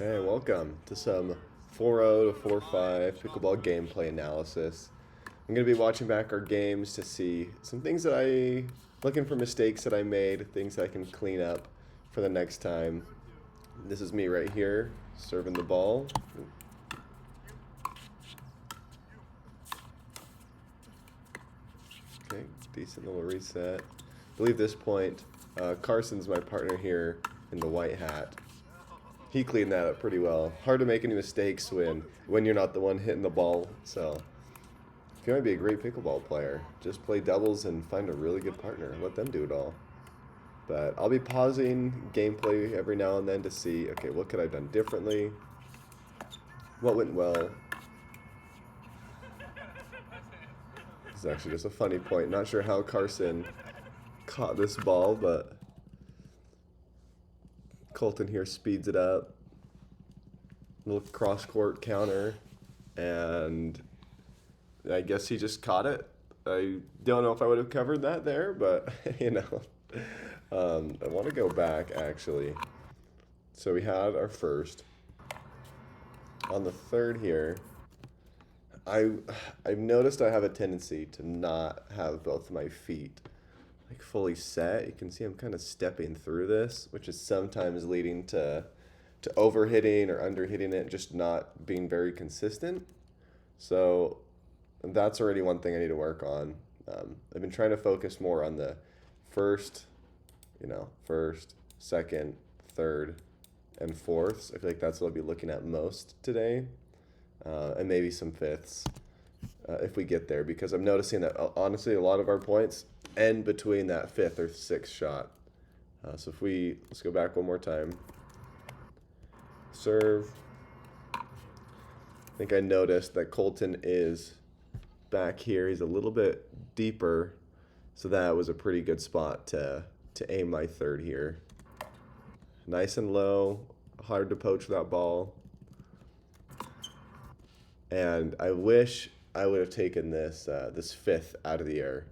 Hey, welcome to some 4-0 to 4-5 pickleball gameplay analysis. I'm going to be watching back our games to see some things looking for mistakes that I made, things that I can clean up for the next time. This is me right here, serving the ball. Okay, decent little reset. I believe this point, Carson's my partner here in the white hat. He cleaned that up pretty well. Hard to make any mistakes when you're not the one hitting the ball. So if you want to be a great pickleball player, just play doubles and find a really good partner. Let them do it all. But I'll be pausing gameplay every now and then to see, okay, what could I have done differently? What went well? This is actually just a funny point. Not sure how Carson caught this ball, but Colton here speeds it up. Little cross-court counter, and I guess he just caught it. I don't know if I would have covered that there, but I want to go back actually. So we had our first. On the third here, I've noticed I have a tendency to not have both my feet like fully set. You can see I'm kind of stepping through this, which is sometimes leading to overhitting or underhitting it, just not being very consistent. So that's already one thing I need to work on. I've been trying to focus more on the first, second, third, and fourths. I feel like that's what I'll be looking at most today, and maybe some fifths if we get there, because I'm noticing that honestly a lot of our points end between that fifth or sixth shot. So let's go back one more time. Serve. I think I noticed that Colton is back here. He's a little bit deeper, so that was a pretty good spot to aim my third here. Nice and low, hard to poach that ball. And I wish I would have taken this fifth out of the air.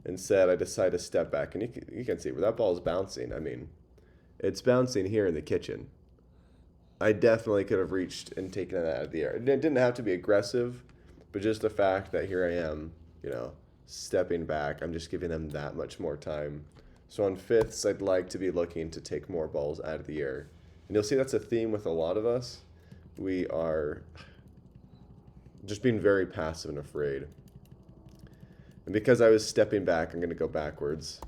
Instead, I decided to step back, and you can see where that ball is bouncing. I mean, it's bouncing here in the kitchen. I definitely could have reached and taken it out of the air. It didn't have to be aggressive, but just the fact that here I am, stepping back, I'm just giving them that much more time. So on fifths, I'd like to be looking to take more balls out of the air. And you'll see that's a theme with a lot of us. We are just being very passive and afraid. And because I was stepping back, I'm going to go backwards.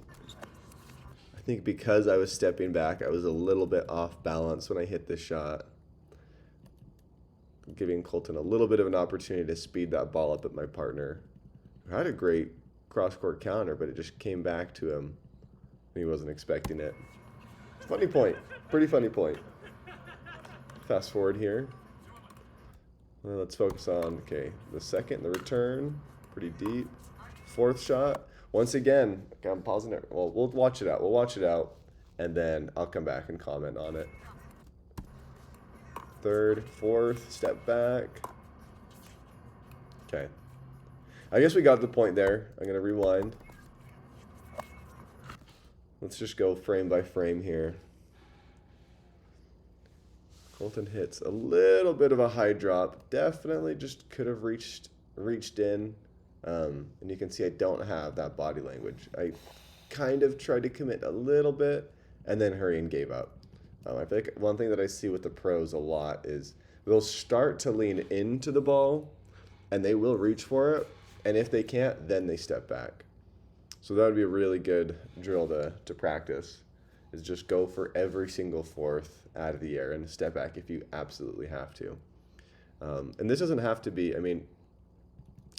I think because I was stepping back, I was a little bit off balance when I hit this shot, giving Colton a little bit of an opportunity to speed that ball up at my partner, who had a great cross-court counter, but it just came back to him. He wasn't expecting it. Funny point. Pretty funny point. Fast forward here. Well, let's focus on, the second, the return. Pretty deep. Fourth shot. Once again, I'm pausing it. Well, we'll watch it out. We'll watch it out, and then I'll come back and comment on it. Third, fourth, step back. Okay. I guess we got the point there. I'm going to rewind. Let's just go frame by frame here. Colton hits a little bit of a high drop. Definitely just could have reached in. And you can see I don't have that body language. I kind of tried to commit a little bit and then hurry and gave up. I feel like one thing that I see with the pros a lot is they'll start to lean into the ball and they will reach for it. And if they can't, then they step back. So that would be a really good drill to practice, is just go for every single fourth out of the air and step back if you absolutely have to. And this doesn't have to be,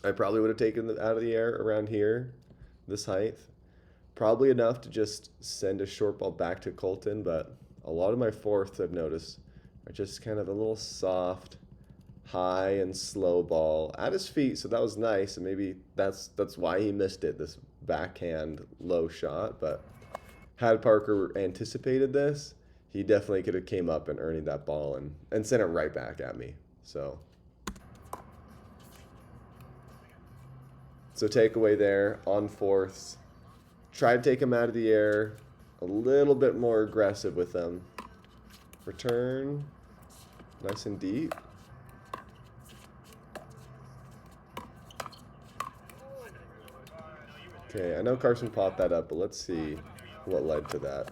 I probably would have taken it out of the air around here, this height. Probably enough to just send a short ball back to Colton, but a lot of my fourths I've noticed are just kind of a little soft, high and slow ball at his feet, so that was nice, and maybe that's why he missed it, this backhand low shot. But had Parker anticipated this, he definitely could have came up and earned that ball and sent it right back at me. So takeaway there on fourths. Try to take him out of the air, a little bit more aggressive with them. Return. Nice and deep. Okay, I know Carson popped that up, but let's see what led to that.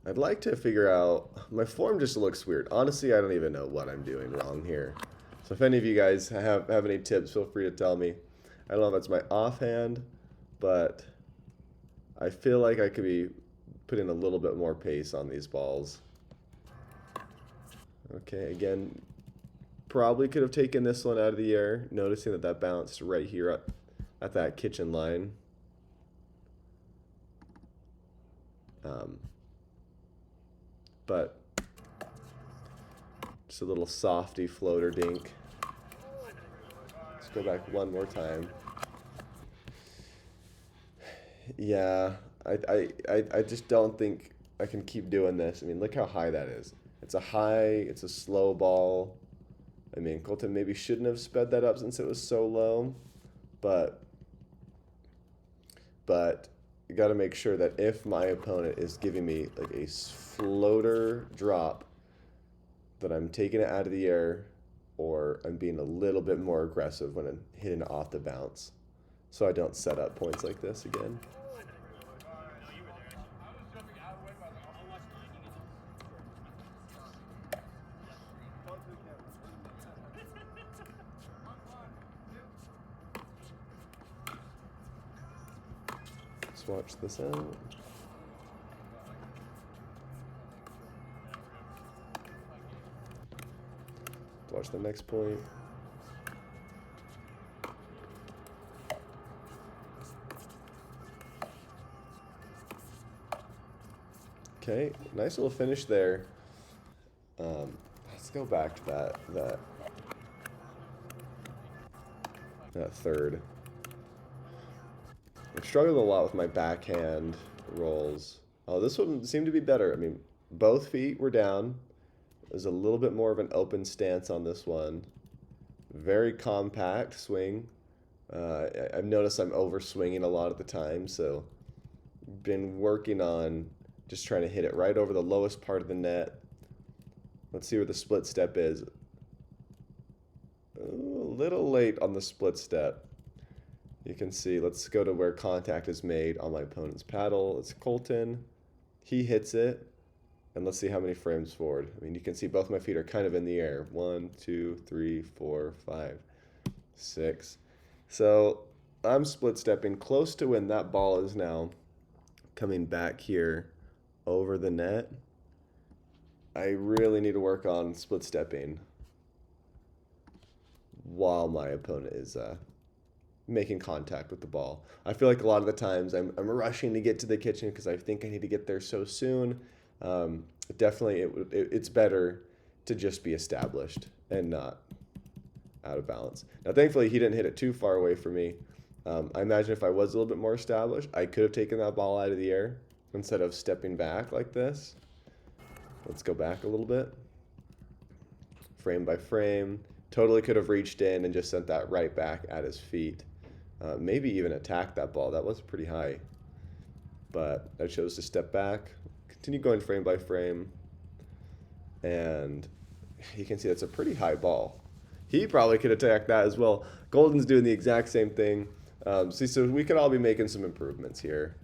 I'd like to figure out, my form just looks weird. Honestly, I don't even know what I'm doing wrong here. So if any of you guys have any tips, feel free to tell me. I don't know if it's my offhand, but I feel like I could be putting a little bit more pace on these balls. Okay, again, probably could have taken this one out of the air, noticing that that bounced right here at that kitchen line. But just a little softy floater dink. Let's go back one more time. Yeah, I just don't think I can keep doing this. I mean, look how high that is. It's a high, it's a slow ball. I mean, Colton maybe shouldn't have sped that up since it was so low, but you got to make sure that if my opponent is giving me like a floater drop, that I'm taking it out of the air, or I'm being a little bit more aggressive when I'm hitting it off the bounce, so I don't set up points like this again. Let's watch this out. Watch the next point. Okay, nice little finish there. Let's go back to that third. I've struggled a lot with my backhand rolls. Oh, this one seemed to be better. I mean, both feet were down. There's a little bit more of an open stance on this one. Very compact swing. I've noticed I'm over swinging a lot of the time, so been working on just trying to hit it right over the lowest part of the net. Let's see where the split step is. A little late on the split step. You can see, let's go to where contact is made on my opponent's paddle. It's Colton. He hits it. And let's see how many frames forward. I mean, you can see both my feet are kind of in the air. 1, 2, 3, 4, 5, 6. So I'm split stepping close to when that ball is now coming back here over the net. I really need to work on split stepping while my opponent is making contact with the ball. I feel like a lot of the times I'm rushing to get to the kitchen because I think I need to get there so soon. Definitely, it's better to just be established and not out of balance. Now, thankfully, he didn't hit it too far away from me. I imagine if I was a little bit more established, I could have taken that ball out of the air instead of stepping back like this. Let's go back a little bit. Frame by frame. Totally could have reached in and just sent that right back at his feet. Maybe even attacked that ball. That was pretty high. But I chose to step back. Continue going frame by frame, and you can see that's a pretty high ball. He probably could attack that as well. Golden's doing the exact same thing. So we could all be making some improvements here.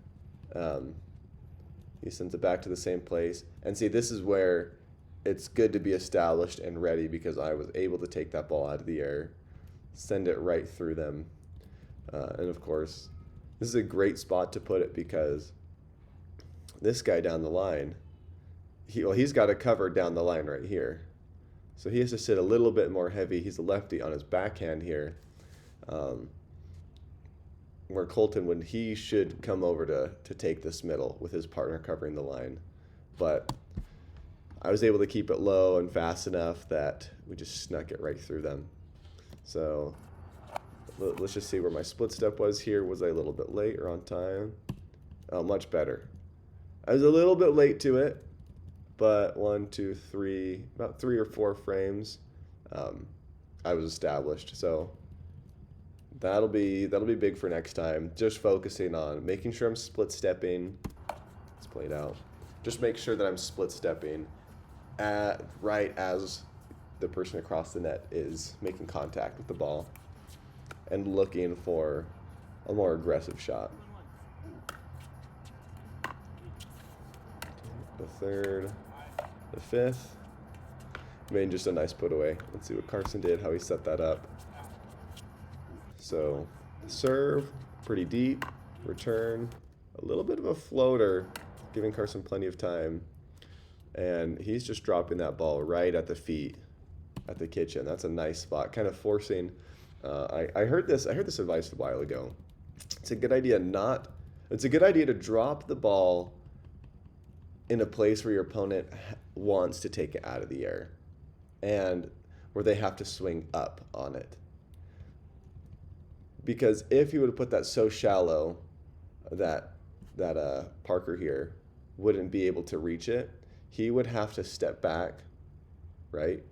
He sends it back to the same place, and see, this is where it's good to be established and ready because I was able to take that ball out of the air, send it right through them, and of course, this is a great spot to put it because this guy down the line, he's got a cover down the line right here. So he has to sit a little bit more heavy. He's a lefty on his backhand here. Where Colton, he should come over to take this middle with his partner covering the line. But I was able to keep it low and fast enough that we just snuck it right through them. So let's just see where my split step was here. Was I a little bit late or on time? Oh, much better. I was a little bit late to it, but about 3 or 4 frames, I was established. So that'll be big for next time. Just focusing on making sure I'm split stepping. Let's play it out. just make sure that I'm split stepping right as the person across the net is making contact with the ball and looking for a more aggressive shot. The third, the fifth. Made just a nice put away. Let's see what Carson did, how he set that up. So serve, pretty deep, return, a little bit of a floater, giving Carson plenty of time. And he's just dropping that ball right at the feet, at the kitchen. That's a nice spot, kind of forcing. I heard this advice a while ago. It's a good idea to drop the ball in a place where your opponent wants to take it out of the air and where they have to swing up on it. Because if you would have put that so shallow that Parker here wouldn't be able to reach it, he would have to step back, right?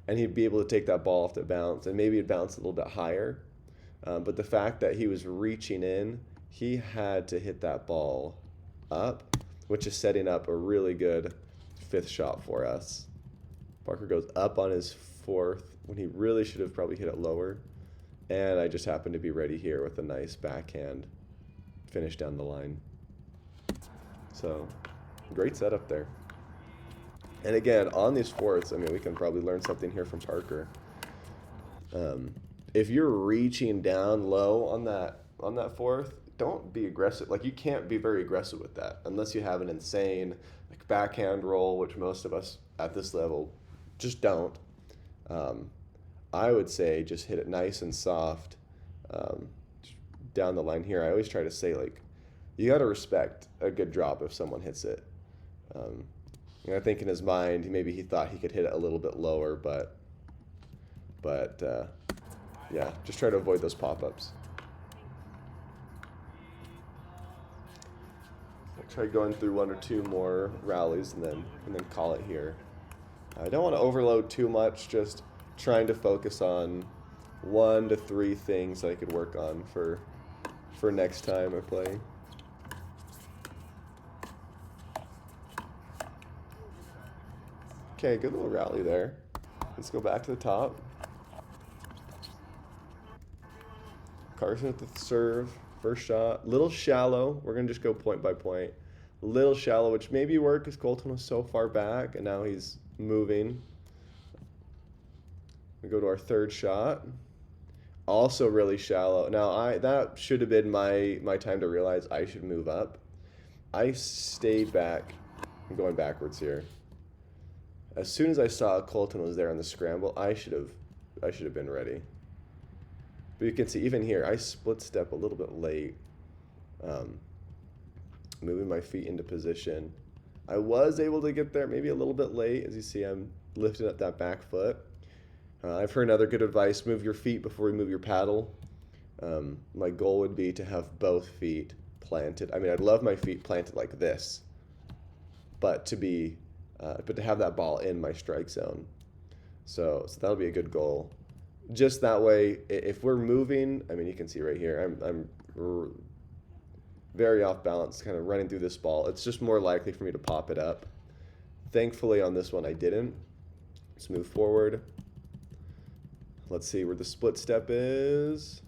And he'd be able to take that ball off the bounce, and maybe it'd bounce a little bit higher. But the fact that he was reaching in, he had to hit that ball up, which is setting up a really good fifth shot for us. Parker goes up on his fourth when he really should have probably hit it lower. And I just happened to be ready here with a nice backhand finish down the line. So, great setup there. And again, on these fourths, I mean, we can probably learn something here from Parker. If you're reaching down low on that fourth, don't be aggressive. Like, you can't be very aggressive with that unless you have an insane like backhand roll, which most of us at this level just don't. I would say just hit it nice and soft down the line here. I always try to say, like, you got to respect a good drop if someone hits it. I think in his mind, maybe he thought he could hit it a little bit lower, but yeah, just try to avoid those pop-ups. I'll try going through one or two more rallies and then call it here. I don't want to overload too much, just trying to focus on 1 to 3 things I could work on for next time I play. Okay, good little rally there. Let's go back to the top. Carson with the serve, first shot. Little shallow. We're going to just go point by point. Little shallow, which maybe worked because Colton was so far back, and now he's moving. We go to our third shot. Also really shallow. Now, that should have been my time to realize I should move up. I stayed back. I'm going backwards here. As soon as I saw Colton was there on the scramble, I should have been ready. But you can see even here, I split step a little bit late, moving my feet into position. I was able to get there maybe a little bit late. As you see, I'm lifting up that back foot. I've heard another good advice, move your feet before you move your paddle. My goal would be to have both feet planted. I mean, I'd love my feet planted like this, but to have that ball in my strike zone. So that'll be a good goal. Just that way, if we're moving, I mean, you can see right here, I'm very off balance, kind of running through this ball. It's just more likely for me to pop it up. Thankfully, on this one, I didn't. Let's move forward. Let's see where the split step is.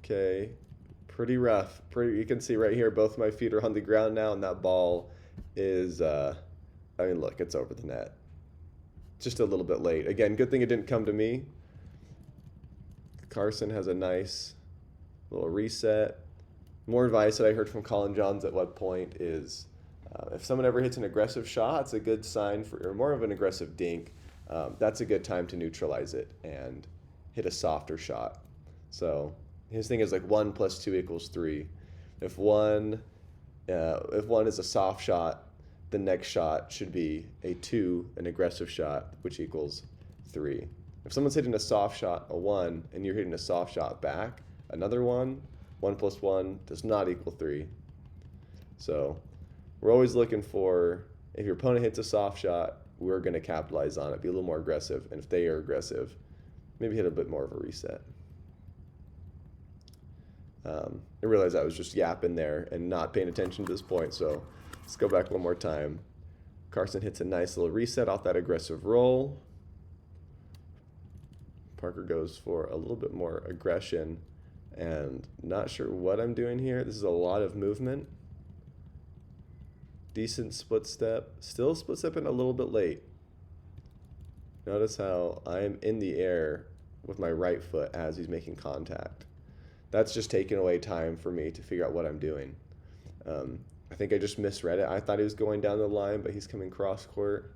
Okay, pretty rough. You can see right here, both my feet are on the ground now, and that ball is, I mean, look, it's over the net. Just a little bit late. Again, good thing it didn't come to me. Carson has a nice little reset. More advice that I heard from Colin Johns at what point is if someone ever hits an aggressive shot, it's a good sign or more of an aggressive dink. That's a good time to neutralize it and hit a softer shot. So his thing is like 1 + 2 = 3. If one is a soft shot, the next shot should be a 2, an aggressive shot, which equals 3. If someone's hitting a soft shot, a 1, and you're hitting a soft shot back, another 1, 1 + 1 does not equal 3. So we're always looking for, if your opponent hits a soft shot, we're going to capitalize on it, be a little more aggressive. And if they are aggressive, maybe hit a bit more of a reset. I realized I was just yapping there and not paying attention to this point, so Let's go back one more time. Carson hits a nice little reset off that aggressive roll. Parker goes for a little bit more aggression, and not sure what I'm doing here. This is a lot of movement. Decent split step. Still split stepping a little bit late. Notice how I'm in the air with my right foot as he's making contact. That's just taking away time for me to figure out what I'm doing. I think I just misread it. I thought he was going down the line, but he's coming cross court.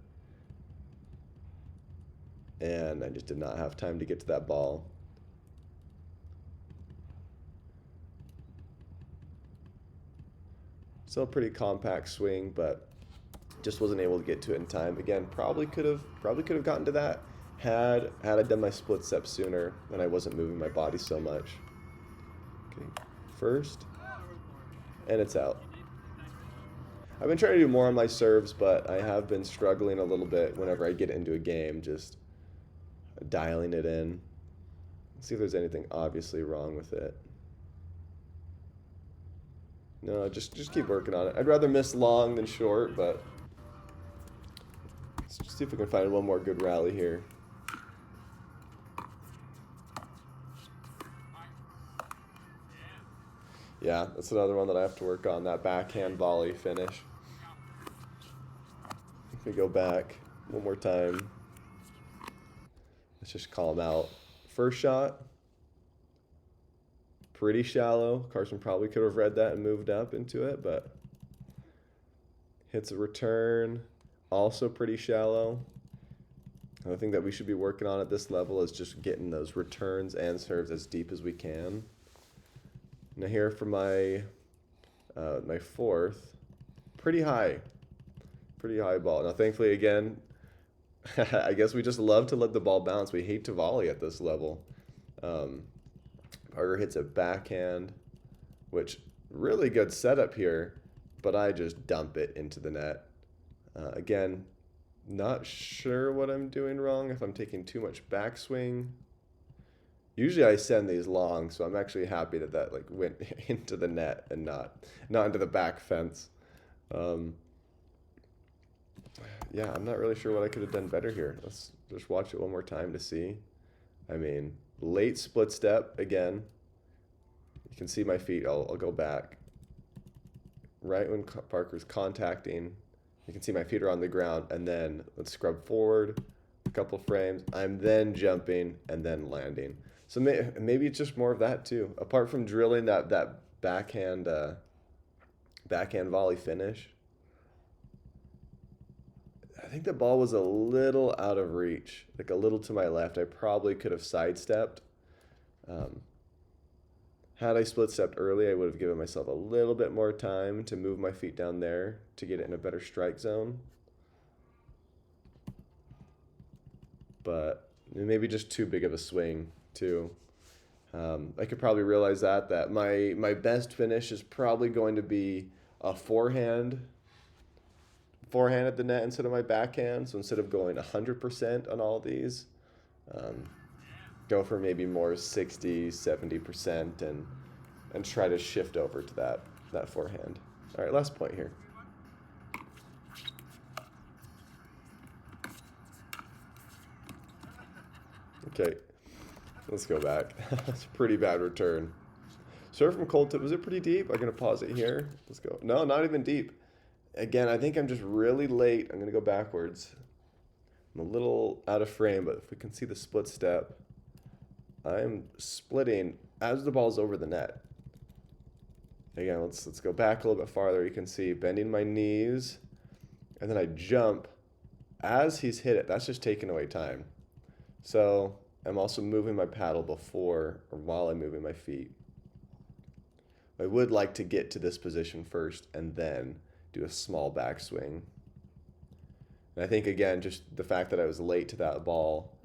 And I just did not have time to get to that ball. Still a pretty compact swing, but just wasn't able to get to it in time. Again, probably could have gotten to that had I done my split step sooner and I wasn't moving my body so much. Okay, first, and it's out. I've been trying to do more on my serves, but I have been struggling a little bit whenever I get into a game, just dialing it in. Let's see if there's anything obviously wrong with it. No, just keep working on it. I'd rather miss long than short, but let's just see if we can find one more good rally here. Yeah, that's another one that I have to work on, that backhand volley finish. If we go back one more time, let's just call him out. First shot, pretty shallow. Carson probably could have read that and moved up into it, but hits a return, also pretty shallow. Another thing that we should be working on at this level is just getting those returns and serves as deep as we can. Now here for my my fourth, pretty high ball. Now thankfully again, I guess we just love to let the ball bounce. We hate to volley at this level. Parker hits a backhand, which really good setup here, but I just dump it into the net. Again, not sure what I'm doing wrong, if I'm taking too much backswing. Usually I send these long, so I'm actually happy that that like went into the net and not into the back fence. Yeah, I'm not really sure what I could have done better here. Let's just watch it one more time to see. I mean, late split step again. You can see my feet. I'll go back. Right when Parker's contacting, you can see my feet are on the ground, and then let's scrub forward a couple frames. I'm then jumping and then landing. So maybe it's just more of that too. Apart from drilling that backhand volley finish, I think the ball was a little out of reach, like a little to my left. I probably could have sidestepped. Had I split stepped early, I would have given myself a little bit more time to move my feet down there to get it in a better strike zone. But maybe just too big of a swing too. I could probably realize that my best finish is probably going to be a forehand at the net instead of my backhand. So instead of going 100% on all these, go for maybe more 60, 70% and try to shift over to that forehand. All right, last point here. Okay, let's go back. That's a pretty bad return. Serve from cold tip, was it pretty deep? I'm going to pause it here. Let's go. No, not even deep. Again, I think I'm just really late. I'm going to go backwards. I'm a little out of frame, but if we can see the split step, I'm splitting as the ball's over the net. Again, let's go back a little bit farther. You can see bending my knees, and then I jump as he's hit it. That's just taking away time. So I'm also moving my paddle before or while I'm moving my feet. I would like to get to this position first and then do a small backswing. And I think, again, just the fact that I was late to that ball,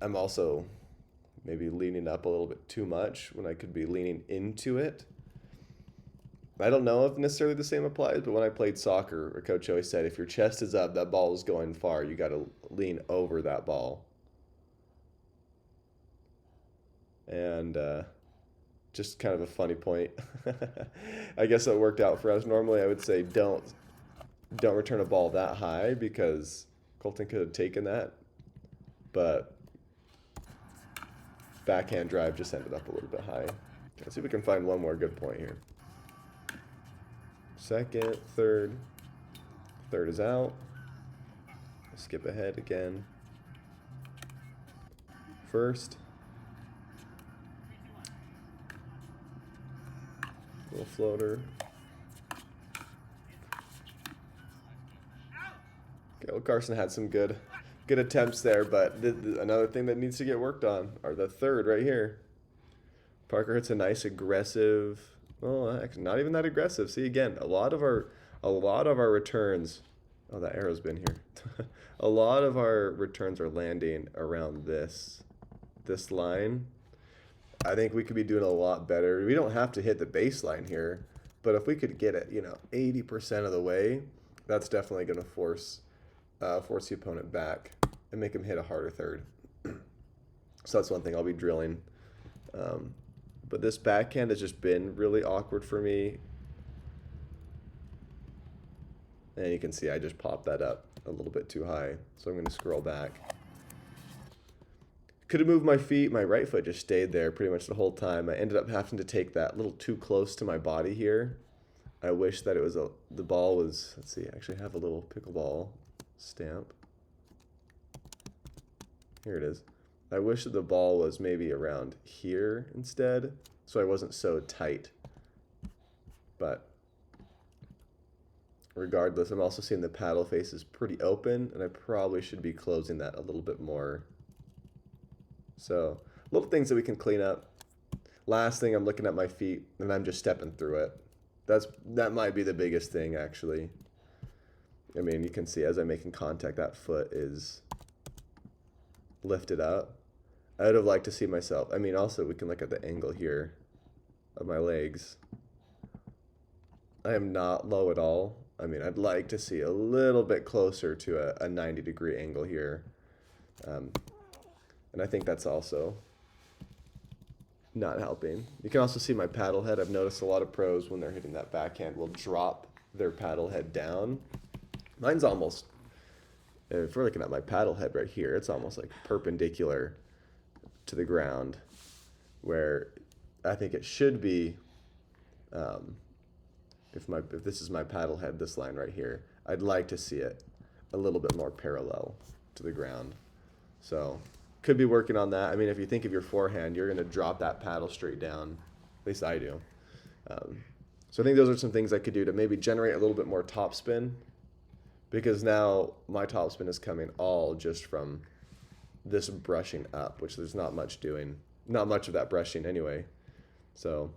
I'm also maybe leaning up a little bit too much when I could be leaning into it. I don't know if necessarily the same applies, but when I played soccer, a coach always said, if your chest is up, that ball is going far. You got to lean over that ball. And just kind of a funny point. I guess it worked out for us. Normally, I would say don't return a ball that high because Colton could have taken that, but backhand drive just ended up a little bit high. Let's see if we can find one more good point here. Second, third. Third is out. Skip ahead again. First. Little floater. Okay, well, Carson had some good attempts there, but another thing that needs to get worked on are the third right here. Parker hits a nice aggressive. Well, actually, not even that aggressive. See, again, a lot of our returns. Oh, that arrow's been here. A lot of our returns are landing around this line. I think we could be doing a lot better. We don't have to hit the baseline here, but if we could get it, 80% of the way, that's definitely going to force the opponent back and make him hit a harder third. So that's one thing I'll be drilling. But this backhand has just been really awkward for me. And you can see I just popped that up a little bit too high. So I'm going to scroll back. Could have moved my feet. My right foot just stayed there pretty much the whole time. I ended up having to take that a little too close to my body here. I wish that it was the ball was, let's see, I actually have a little pickleball stamp. Here it is. I wish that the ball was maybe around here instead, so I wasn't so tight. But regardless, I'm also seeing the paddle face is pretty open, and I probably should be closing that a little bit more. So, little things that we can clean up. Last thing, I'm looking at my feet, and I'm just stepping through it. That might be the biggest thing, actually. I mean, you can see as I'm making contact, that foot is lifted up. I would have liked to see myself. I mean, also, we can look at the angle here of my legs. I am not low at all. I mean, I'd like to see a little bit closer to a 90-degree angle here. And I think that's also not helping. You can also see my paddle head. I've noticed a lot of pros, when they're hitting that backhand, will drop their paddle head down. Mine's almost, if we're looking at my paddle head right here, it's almost like perpendicular to the ground, where I think it should be, if this is my paddle head, this line right here, I'd like to see it a little bit more parallel to the ground. So could be working on that. I mean, if you think of your forehand, you're going to drop that paddle straight down. At least I do. So I think those are some things I could do to maybe generate a little bit more topspin, because now my topspin is coming all just from this brushing up, which there's not much of that brushing anyway. So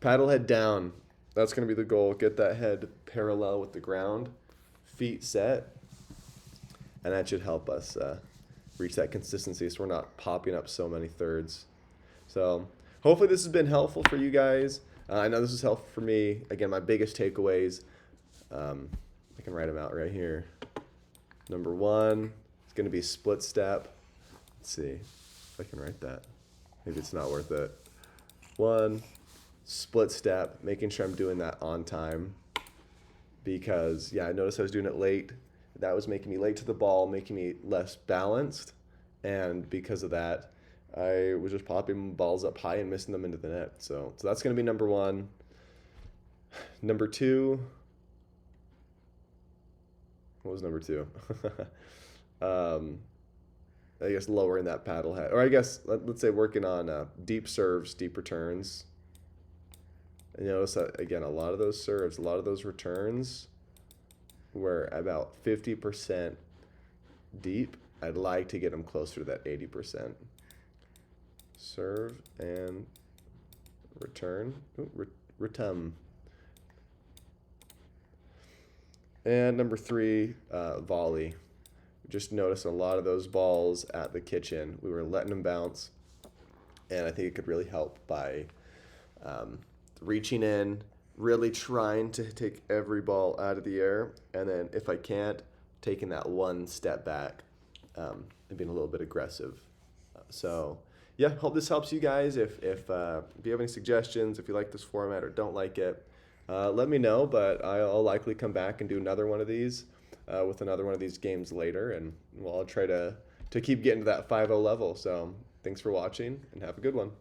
paddle head down. That's going to be the goal. Get that head parallel with the ground, feet set, and that should help us reach that consistency so we're not popping up so many thirds. So hopefully this has been helpful for you guys. I know this is helpful for me. Again, my biggest takeaways, I can write them out right here. Number 1 is going to be split step. Let's see if I can write that. Maybe it's not worth it. 1, split step, making sure I'm doing that on time, because I noticed I was doing it late. That was making me late to the ball, making me less balanced, and because of that, I was just popping balls up high and missing them into the net. So that's going to be number 1. Number 2, what was number 2? I guess lowering that paddle head, or I guess let's say working on deep serves, deep returns. And you notice that, again, a lot of those serves, a lot of those returns were about 50% deep. I'd like to get them closer to that 80%. Serve and return. Retum. And number 3, volley. Just notice a lot of those balls at the kitchen, we were letting them bounce, and I think it could really help by reaching in, really trying to take every ball out of the air, and then if I can't, taking that one step back and being a little bit aggressive. So yeah, hope this helps you guys. If you have any suggestions, if you like this format or don't like it, let me know. But I'll likely come back and do another one of these with another one of these games later, and well, I'll try to keep getting to that 5-0 level. So thanks for watching, and have a good one.